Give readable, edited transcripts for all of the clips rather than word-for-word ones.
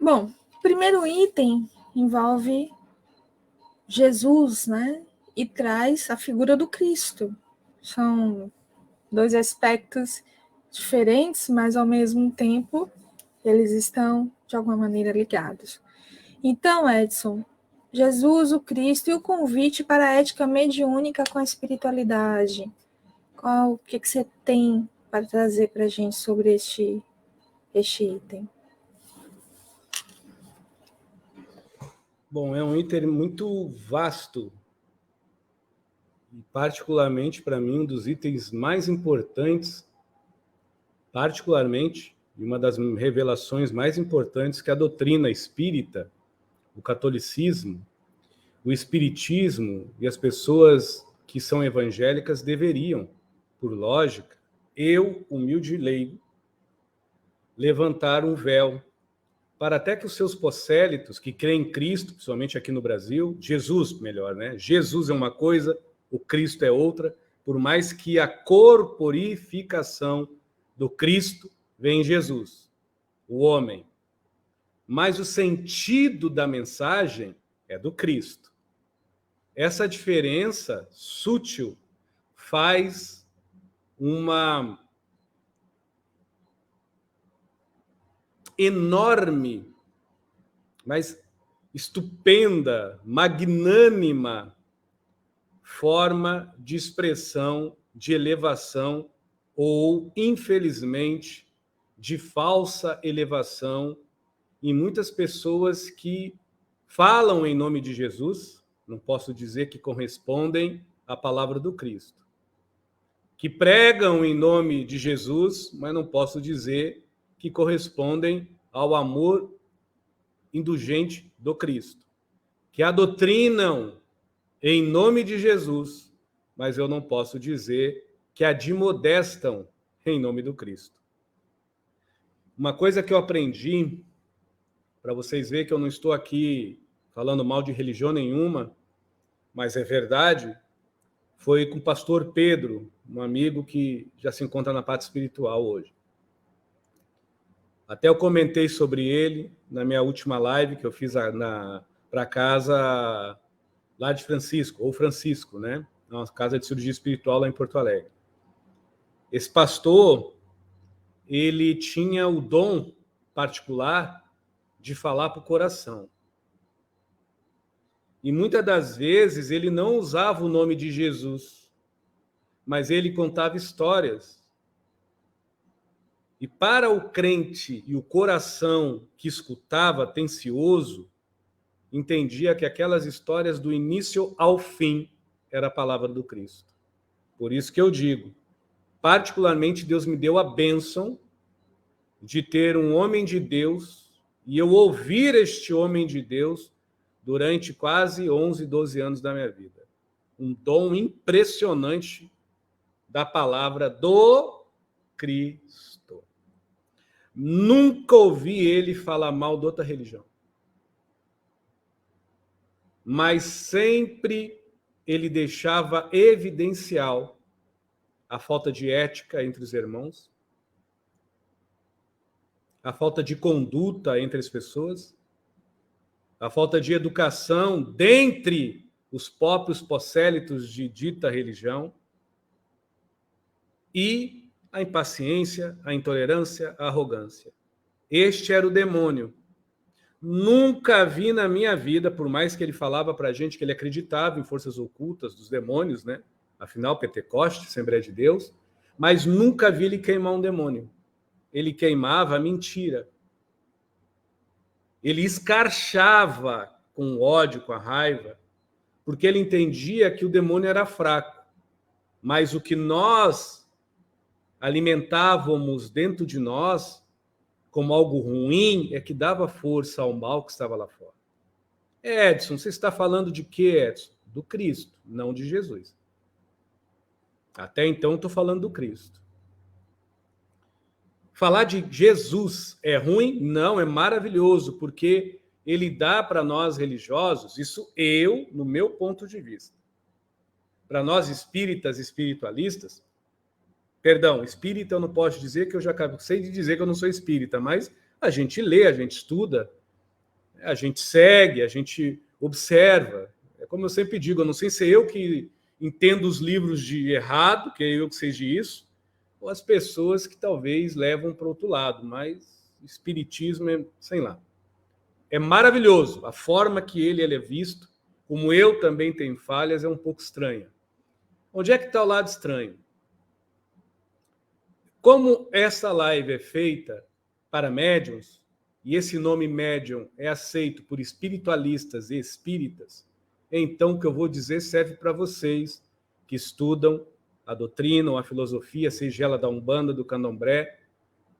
Bom, o primeiro item envolve Jesus, né? E traz a figura do Cristo. São dois aspectos diferentes, mas ao mesmo tempo eles estão de alguma maneira ligados. Então, Edson, Jesus, o Cristo e o convite para a ética mediúnica com a espiritualidade. O que você tem para trazer para a gente sobre este item? Bom, é um item muito vasto e particularmente para mim um dos itens mais importantes, particularmente, e uma das revelações mais importantes que a doutrina espírita, o catolicismo, o espiritismo e as pessoas que são evangélicas deveriam, por lógica, eu, humilde leigo, levantar um véu para até que os seus prosélitos que creem em Cristo, principalmente aqui no Brasil, Jesus, melhor, né? Jesus é uma coisa, o Cristo é outra, por mais que a corporificação do Cristo vem em Jesus, o homem. Mas o sentido da mensagem é do Cristo. Essa diferença sutil faz uma enorme, mas estupenda, magnânima forma de expressão, de elevação ou, infelizmente, de falsa elevação em muitas pessoas que falam em nome de Jesus, não posso dizer que correspondem à palavra do Cristo, que pregam em nome de Jesus, mas não posso dizer que correspondem ao amor indulgente do Cristo, que adotrinam em nome de Jesus, mas eu não posso dizer que admodestam em nome do Cristo. Uma coisa que eu aprendi, para vocês verem que eu não estou aqui falando mal de religião nenhuma, mas é verdade, foi com o pastor Pedro, um amigo que já se encontra na parte espiritual hoje. Até eu comentei sobre ele na minha última live que eu fiz para casa lá de Francisco, ou Francisco, né? Na casa de cirurgia espiritual lá em Porto Alegre. Esse pastor, ele tinha o dom particular de falar para o coração. E muitas das vezes ele não usava o nome de Jesus, mas ele contava histórias. E para o crente e o coração que escutava, atencioso, entendia que aquelas histórias do início ao fim era a palavra do Cristo. Por isso que eu digo, particularmente Deus me deu a bênção de ter um homem de Deus e eu ouvir este homem de Deus durante quase 11, 12 anos da minha vida. Um dom impressionante da palavra do Cristo. Nunca ouvi ele falar mal de outra religião. Mas sempre ele deixava evidencial a falta de ética entre os irmãos, a falta de conduta entre as pessoas, a falta de educação dentre os próprios prosélitos de dita religião e a impaciência, a intolerância, a arrogância. Este era o demônio. Nunca vi na minha vida, por mais que ele falava para a gente que ele acreditava em forças ocultas dos demônios, né? Afinal, Pentecoste, Assembleia de Deus, mas nunca vi ele queimar um demônio. Ele queimava a mentira. Ele escarchava com o ódio, com a raiva, porque ele entendia que o demônio era fraco. Mas o que nós alimentávamos dentro de nós como algo ruim é que dava força ao mal que estava lá fora. Edson, você está falando de quê, Edson? Do Cristo, não de Jesus. Até então, estou falando do Cristo. Falar de Jesus é ruim? Não, é maravilhoso, porque ele dá para nós religiosos, isso eu, no meu ponto de vista. Para nós espíritas, espiritualistas, perdão, espírita eu não posso dizer, que eu já acabei de dizer que eu não sou espírita, mas a gente lê, a gente estuda, A gente segue, a gente observa. É como eu sempre digo, eu não sei se é eu que entendo os livros de errado, que é eu que seja isso, ou as pessoas que talvez levam para o outro lado, mas o espiritismo é, sei lá. É maravilhoso. A forma que ele é visto, como eu também tenho falhas, é um pouco estranha. Onde é que está o lado estranho? Como essa live é feita para médiuns, e esse nome médium é aceito por espiritualistas e espíritas, então o que eu vou dizer serve para vocês que estudam a doutrina ou a filosofia, seja ela da Umbanda, do Candomblé,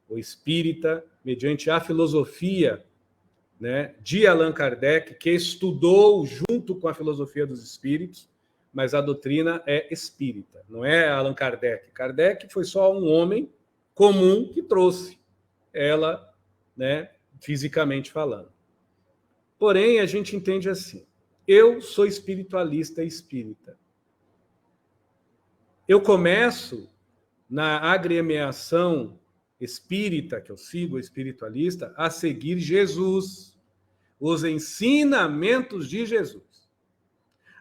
ou espírita, mediante a filosofia, né, de Allan Kardec, que estudou junto com a filosofia dos espíritos, mas a doutrina é espírita, não é Allan Kardec. Kardec foi só um homem comum que trouxe ela, né, fisicamente falando. Porém, a gente entende assim: eu sou espiritualista e espírita. Eu começo na agremiação espírita, que eu sigo, espiritualista, a seguir Jesus, os ensinamentos de Jesus.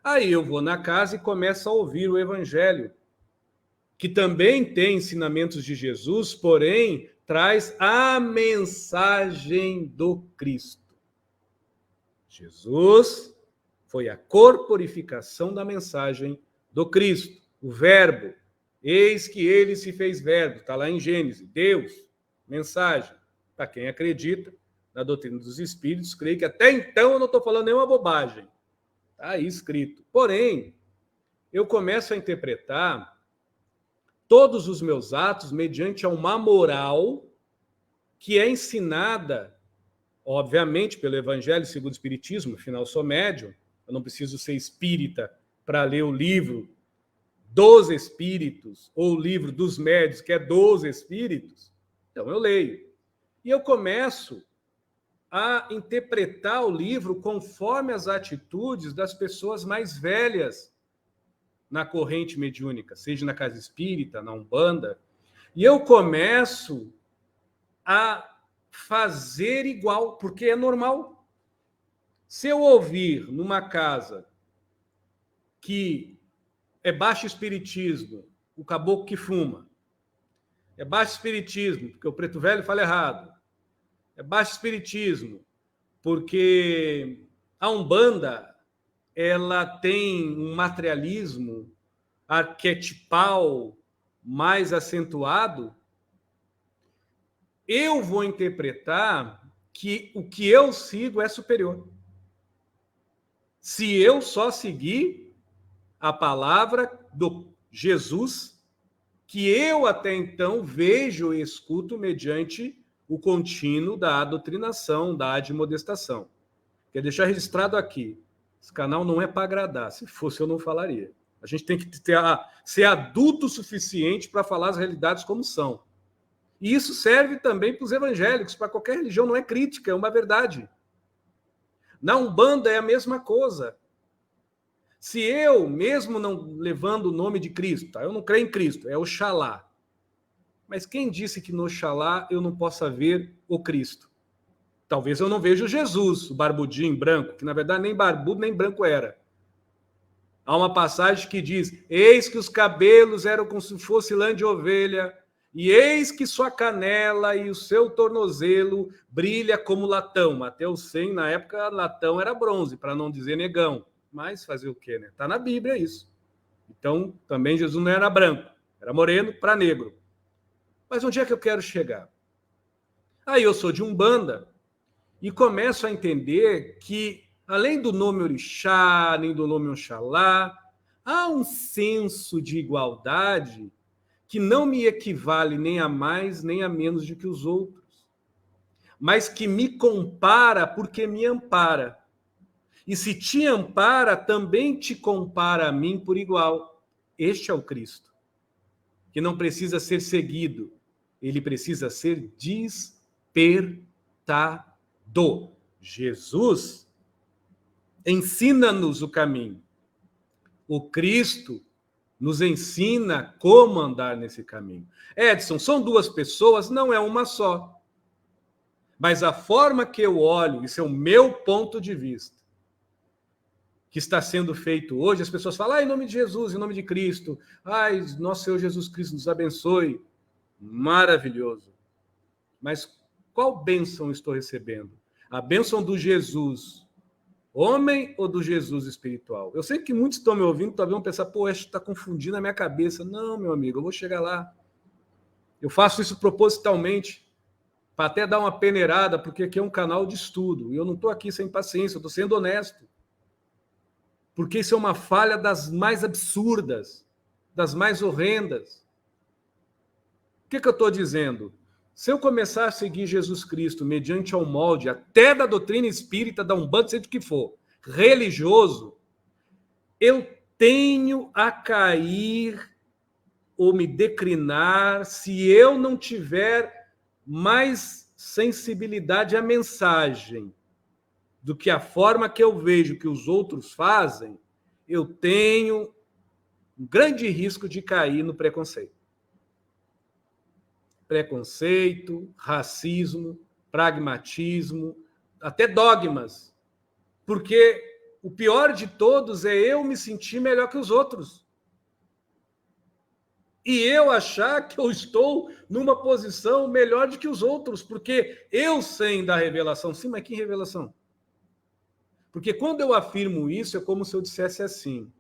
Aí eu vou na casa e começo a ouvir o Evangelho, que também tem ensinamentos de Jesus, porém traz a mensagem do Cristo. Jesus foi a corporificação da mensagem do Cristo, o Verbo. Eis que ele se fez Verbo, está lá em Gênesis. Deus, mensagem. Para quem acredita na doutrina dos Espíritos, creio que até então eu não estou falando nenhuma bobagem. Está aí escrito. Porém, eu começo a interpretar todos os meus atos mediante uma moral que é ensinada, obviamente, pelo Evangelho segundo o Espiritismo. Afinal, eu sou médium, eu não preciso ser espírita para ler o livro dos Espíritos, ou o livro dos médios, que é dos Espíritos. Então, eu leio. E eu começo a interpretar o livro conforme as atitudes das pessoas mais velhas na corrente mediúnica, seja na casa espírita, na Umbanda, e eu começo a fazer igual, porque é normal. Se eu ouvir numa casa que é baixo espiritismo, o caboclo que fuma, é baixo espiritismo, porque o preto velho fala errado, é baixo espiritismo, porque a Umbanda ela tem um materialismo arquetipal mais acentuado, eu vou interpretar que o que eu sigo é superior. Se eu só seguir a palavra do Jesus, que eu até então vejo e escuto mediante o contínuo da doutrinação, da admodestação. Quer deixar registrado aqui, esse canal não é para agradar, se fosse eu não falaria. A gente tem que ser adulto o suficiente para falar as realidades como são. E isso serve também para os evangélicos, para qualquer religião, não é crítica, é uma verdade. Na Umbanda é a mesma coisa. Se eu, mesmo não levando o nome de Cristo, tá? Eu não creio em Cristo, é Oxalá. Mas quem disse que no Oxalá eu não possa ver o Cristo? Talvez eu não veja Jesus, o barbudinho branco, que na verdade nem barbudo nem branco era. Há uma passagem que diz: eis que os cabelos eram como se fosse lã de ovelha, e eis que sua canela e o seu tornozelo brilha como latão. Mateus 100, na época, latão era bronze, para não dizer negão. Mas fazer o quê, né? Está na Bíblia isso. Então, também Jesus não era branco, era moreno para negro. Mas onde é que eu quero chegar? Aí eu sou de Umbanda e começo a entender que, além do nome Orixá, nem do nome Oxalá, há um senso de igualdade que não me equivale nem a mais nem a menos do que os outros, mas que me compara porque me ampara. E se te ampara, também te compara a mim por igual. Este é o Cristo, que não precisa ser seguido, ele precisa ser despertado. Jesus ensina-nos o caminho. O Cristo nos ensina como andar nesse caminho. Edson, são duas pessoas? Não é uma só. Mas a forma que eu olho, isso é o meu ponto de vista, que está sendo feito hoje, as pessoas falam, em nome de Jesus, em nome de Cristo, nosso Senhor Jesus Cristo nos abençoe. Maravilhoso. Mas qual bênção estou recebendo? A bênção do Jesus homem ou do Jesus espiritual? Eu sei que muitos estão me ouvindo, talvez vão pensar, está confundindo a minha cabeça. Não, meu amigo, eu vou chegar lá. Eu faço isso propositalmente, para até dar uma peneirada, porque aqui é um canal de estudo, e eu não estou aqui sem paciência, eu estou sendo honesto. Porque isso é uma falha das mais absurdas, das mais horrendas. O que eu estou dizendo? Se eu começar a seguir Jesus Cristo mediante ao molde até da doutrina espírita, da Umbanda, seja o que for, religioso, eu tenho a cair ou me decrinar se eu não tiver mais sensibilidade à mensagem do que a forma que eu vejo que os outros fazem, eu tenho um grande risco de cair no preconceito. Preconceito, racismo, pragmatismo, até dogmas. Porque o pior de todos é eu me sentir melhor que os outros. E eu achar que eu estou numa posição melhor do que os outros, porque eu sei da revelação. Sim, mas que revelação? Porque quando eu afirmo isso, é como se eu dissesse assim,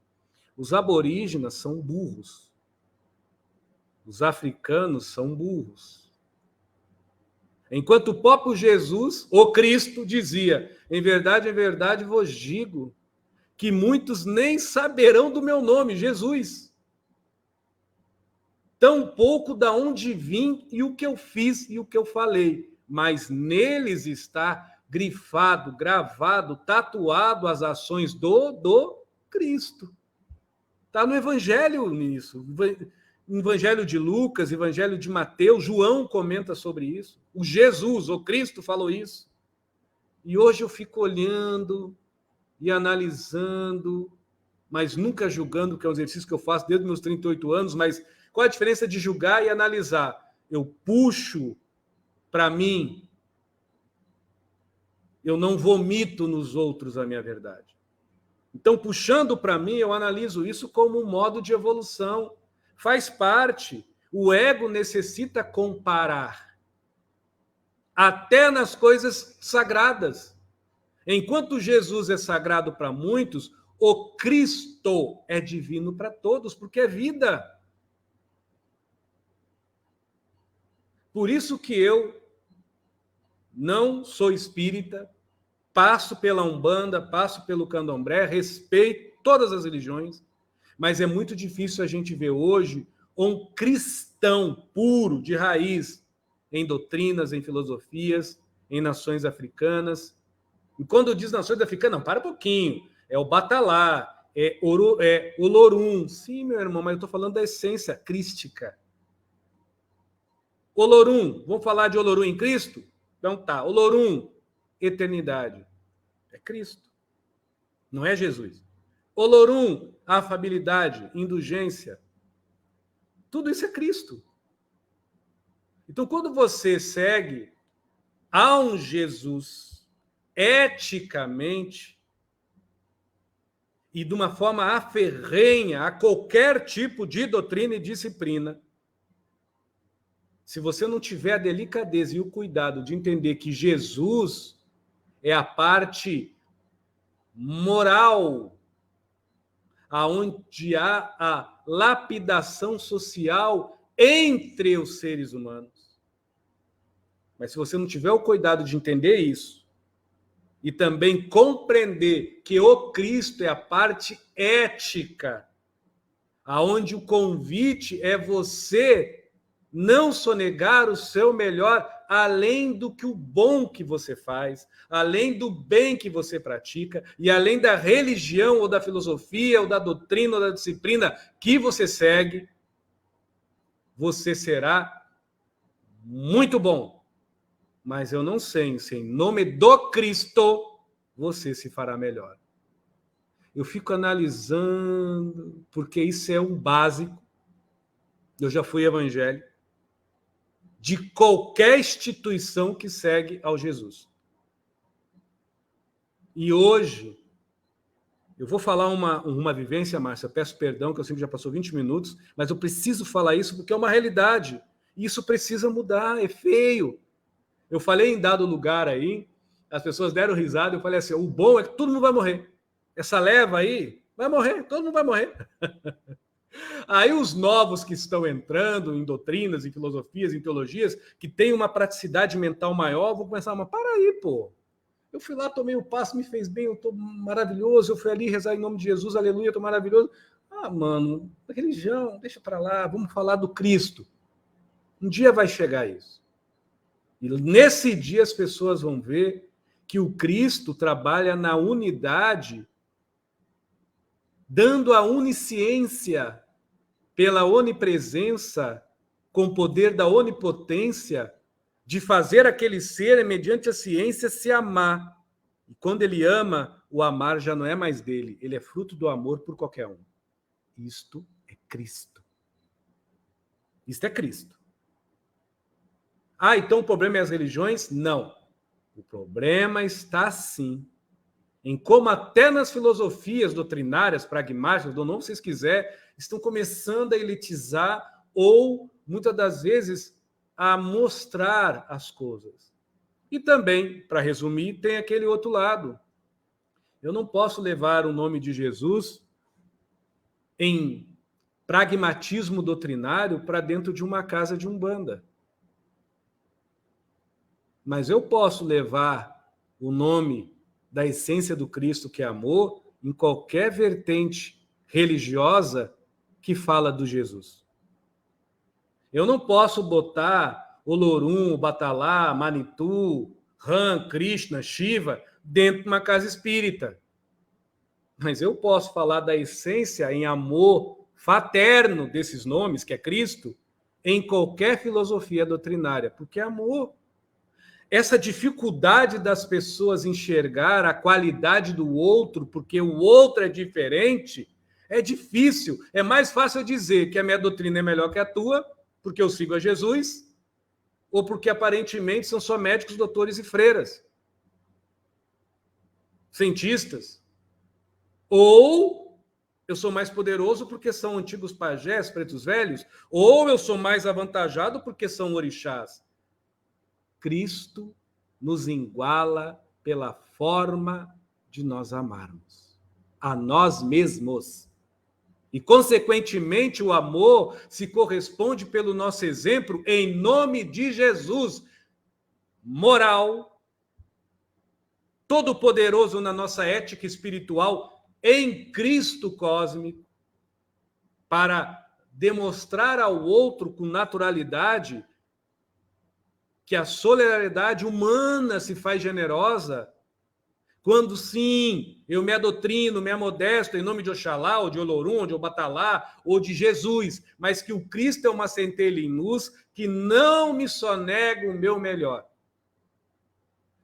os aborígenas são burros. Os africanos são burros. Enquanto o próprio Jesus, o Cristo, dizia, em verdade vos digo, que muitos nem saberão do meu nome, Jesus. Tampouco da onde vim e o que eu fiz e o que eu falei. Mas neles está grifado, gravado, tatuado as ações do Cristo. Está no Evangelho nisso. Evangelho de Lucas, Evangelho de Mateus, João comenta sobre isso. O Jesus, o Cristo, falou isso. E hoje eu fico olhando e analisando, mas nunca julgando, que é um exercício que eu faço desde meus 38 anos, mas qual a diferença de julgar e analisar? Eu puxo para mim, eu não vomito nos outros a minha verdade. Então, puxando para mim, eu analiso isso como um modo de evolução. Faz parte. O ego necessita comparar. Até nas coisas sagradas. Enquanto Jesus é sagrado para muitos, o Cristo é divino para todos, porque é vida. Por isso que eu não sou espírita, passo pela Umbanda, passo pelo Candomblé, respeito todas as religiões, mas é muito difícil a gente ver hoje um cristão puro, de raiz, em doutrinas, em filosofias, em nações africanas. E quando eu diz nações africanas, não, para um pouquinho, é o Batalá, é o Olorum. Sim, meu irmão, mas eu estou falando da essência crística. Olorum, vamos falar de Olorum em Cristo? Então tá, Olorum, eternidade. É Cristo, não é Jesus. Olorum, afabilidade, indulgência. Tudo isso é Cristo. Então, quando você segue a um Jesus eticamente e de uma forma aferrenha a qualquer tipo de doutrina e disciplina, se você não tiver a delicadeza e o cuidado de entender que Jesus é a moral, aonde há a lapidação social entre os seres humanos. Mas se você não tiver o cuidado de entender isso, e também compreender que o Cristo é a parte ética, aonde o convite é você não sonegar o seu melhor, além do que o bom que você faz, além do bem que você pratica, e além da religião, ou da filosofia, ou da doutrina, ou da disciplina que você segue, você será muito bom. Mas eu não sei se em nome do Cristo você se fará melhor. Eu fico analisando, porque isso é um básico. Eu já fui evangélico. de qualquer instituição que segue ao Jesus. E hoje, eu vou falar uma vivência, Márcia, peço perdão, que eu sei que já passou 20 minutos, mas eu preciso falar isso porque é uma realidade. E isso precisa mudar, é feio. Eu falei em dado lugar aí, as pessoas deram risada, eu falei assim, o bom é que todo mundo vai morrer. Essa leva aí vai morrer, todo mundo vai morrer. Aí os novos que estão entrando em doutrinas, em filosofias, em teologias, que têm uma praticidade mental maior, vão começar, mas para aí, pô. Eu fui lá, tomei o passo, me fez bem, eu estou maravilhoso. Eu fui ali rezar em nome de Jesus, aleluia, estou maravilhoso. Ah, mano, religião, deixa para lá, vamos falar do Cristo. Um dia vai chegar isso. E nesse dia as pessoas vão ver que o Cristo trabalha na unidade, dando a onisciência pela onipresença, com o poder da onipotência, de fazer aquele ser, mediante a ciência, se amar. E quando ele ama, o amar já não é mais dele, ele é fruto do amor por qualquer um. Isto é Cristo. Isto é Cristo. Ah, então o problema é as religiões? Não. O problema está, sim, em como até nas filosofias doutrinárias, pragmáticas, do nome que vocês quiserem, estão começando a elitizar ou, muitas das vezes, a mostrar as coisas. E também, para resumir, tem aquele outro lado. Eu não posso levar o nome de Jesus em pragmatismo doutrinário para dentro de uma casa de umbanda. Mas eu posso levar o nome da essência do Cristo, que é amor, em qualquer vertente religiosa que fala do Jesus. Eu não posso botar Olorum, Batalá, Manitou, Ram, Krishna, Shiva dentro de uma casa espírita. Mas eu posso falar da essência em amor fraterno desses nomes, que é Cristo, em qualquer filosofia doutrinária, porque é amor. Essa dificuldade das pessoas enxergar a qualidade do outro, porque o outro é diferente, é difícil. É mais fácil dizer que a minha doutrina é melhor que a tua, porque eu sigo a Jesus, ou porque aparentemente são só médicos, doutores e freiras, cientistas. Ou eu sou mais poderoso porque são antigos pajés, pretos velhos, ou eu sou mais avantajado porque são orixás. Cristo nos iguala pela forma de nós amarmos a nós mesmos. E, consequentemente, o amor se corresponde pelo nosso exemplo em nome de Jesus, moral, todo-poderoso na nossa ética espiritual, em Cristo cósmico, para demonstrar ao outro com naturalidade que a solidariedade humana se faz generosa, quando sim, eu me adotrino, me amodesto em nome de Oxalá, ou de Olorum, ou de Obatalá, ou de Jesus, mas que o Cristo é uma centelha em luz que não me sonega o meu melhor.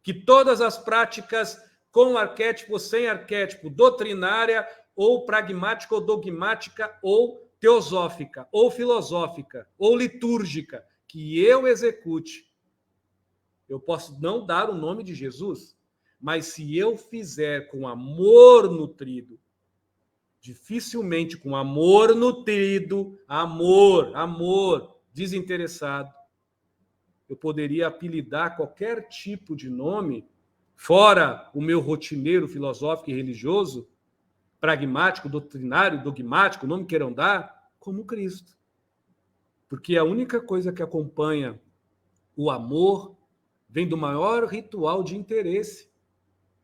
Que todas as práticas com arquétipo ou sem arquétipo, doutrinária ou pragmática ou dogmática ou teosófica ou filosófica ou litúrgica, que eu execute. Eu posso não dar o nome de Jesus, mas se eu fizer com amor nutrido, dificilmente com amor nutrido, amor desinteressado, eu poderia apelidar qualquer tipo de nome, fora o meu rotineiro filosófico e religioso, pragmático, doutrinário, dogmático, nome queiram dar, como Cristo. Porque a única coisa que acompanha o amor vem do maior ritual de interesse,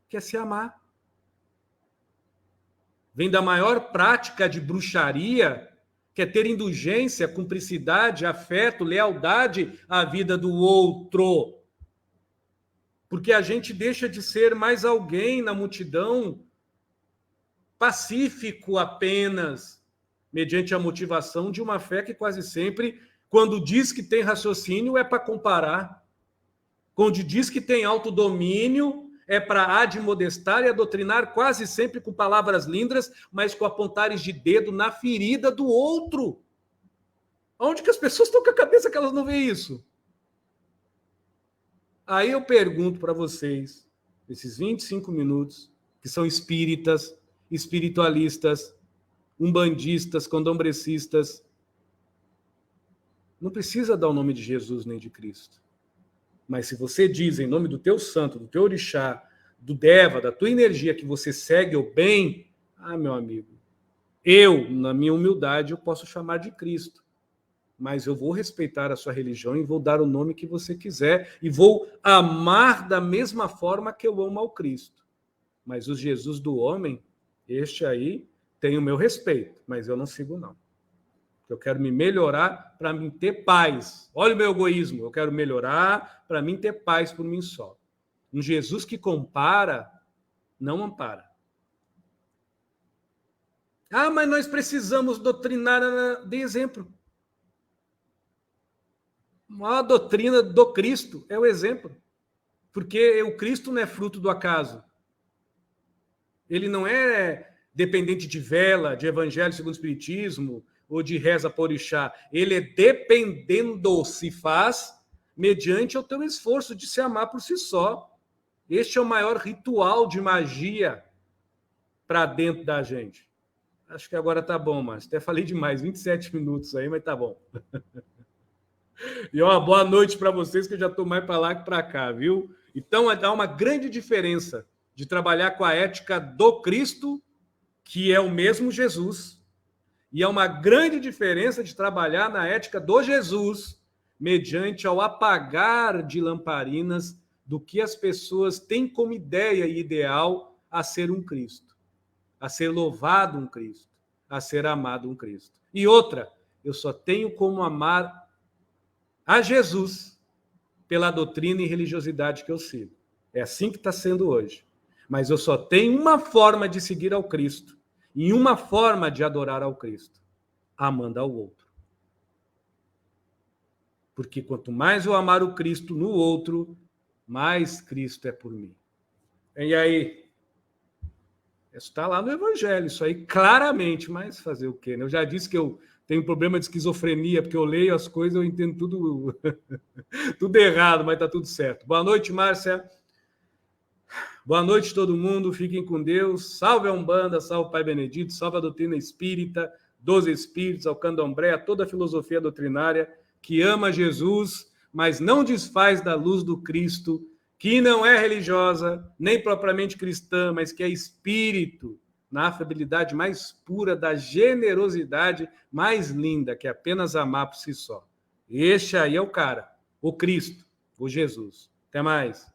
que é se amar. Vem da maior prática de bruxaria, que é ter indulgência, cumplicidade, afeto, lealdade à vida do outro. Porque a gente deixa de ser mais alguém na multidão, pacífico apenas, mediante a motivação de uma fé que quase sempre, quando diz que tem raciocínio, é para comparar. Quando diz que tem autodomínio, é para admodestar e adoutrinar quase sempre com palavras lindas, mas com apontares de dedo na ferida do outro. Onde que as pessoas estão com a cabeça que elas não veem isso? Aí eu pergunto para vocês, esses 25 minutos, que são espíritas, espiritualistas, umbandistas, candomblecistas, não precisa dar o nome de Jesus nem de Cristo. Mas se você diz em nome do teu santo, do teu orixá, do Deva, da tua energia que você segue o bem, meu amigo, eu, na minha humildade, eu posso chamar de Cristo. Mas eu vou respeitar a sua religião e vou dar o nome que você quiser e vou amar da mesma forma que eu amo ao Cristo. Mas o Jesus do homem, este aí, tem o meu respeito, mas eu não sigo não. Eu quero me melhorar para mim ter paz. Olha o meu egoísmo, eu quero melhorar para mim ter paz por mim só. Um Jesus que compara, não ampara. Mas nós precisamos doutrinar de exemplo. A maior doutrina do Cristo é o exemplo. Porque o Cristo não é fruto do acaso. Ele não é dependente de vela, de evangelho segundo o espiritismo ou de reza por orixá. Ele é dependendo, se faz mediante o teu esforço de se amar por si só. Este é o maior ritual de magia para dentro da gente. Acho que agora tá bom, mas até falei demais, 27 minutos aí, mas tá bom. E uma boa noite para vocês, que eu já estou mais para lá que para cá, viu? Então, há uma grande diferença de trabalhar com a ética do Cristo, que é o mesmo Jesus, e há uma grande diferença de trabalhar na ética do Jesus, mediante ao apagar de lamparinas do que as pessoas têm como ideia e ideal a ser um Cristo, a ser louvado um Cristo, a ser amado um Cristo. E outra, eu só tenho como amar a Jesus pela doutrina e religiosidade que eu sigo. É assim que está sendo hoje. Mas eu só tenho uma forma de seguir ao Cristo e uma forma de adorar ao Cristo, amando ao outro. Porque quanto mais eu amar o Cristo no outro, mais Cristo é por mim. E aí? Isso está lá no Evangelho, isso aí claramente, mas fazer o quê? Eu já disse que eu tenho problema de esquizofrenia, porque eu leio as coisas, eu entendo tudo, tudo errado, mas está tudo certo. Boa noite, Márcia. Boa noite, todo mundo. Fiquem com Deus. Salve a Umbanda, salve o Pai Benedito, salve a doutrina espírita, dos espíritos, ao candomblé, a toda a filosofia doutrinária que ama Jesus, mas não desfaz da luz do Cristo, que não é religiosa, nem propriamente cristã, mas que é espírito, na afabilidade mais pura, da generosidade mais linda, que é apenas amar por si só. Este aí é o cara, o Cristo, o Jesus. Até mais.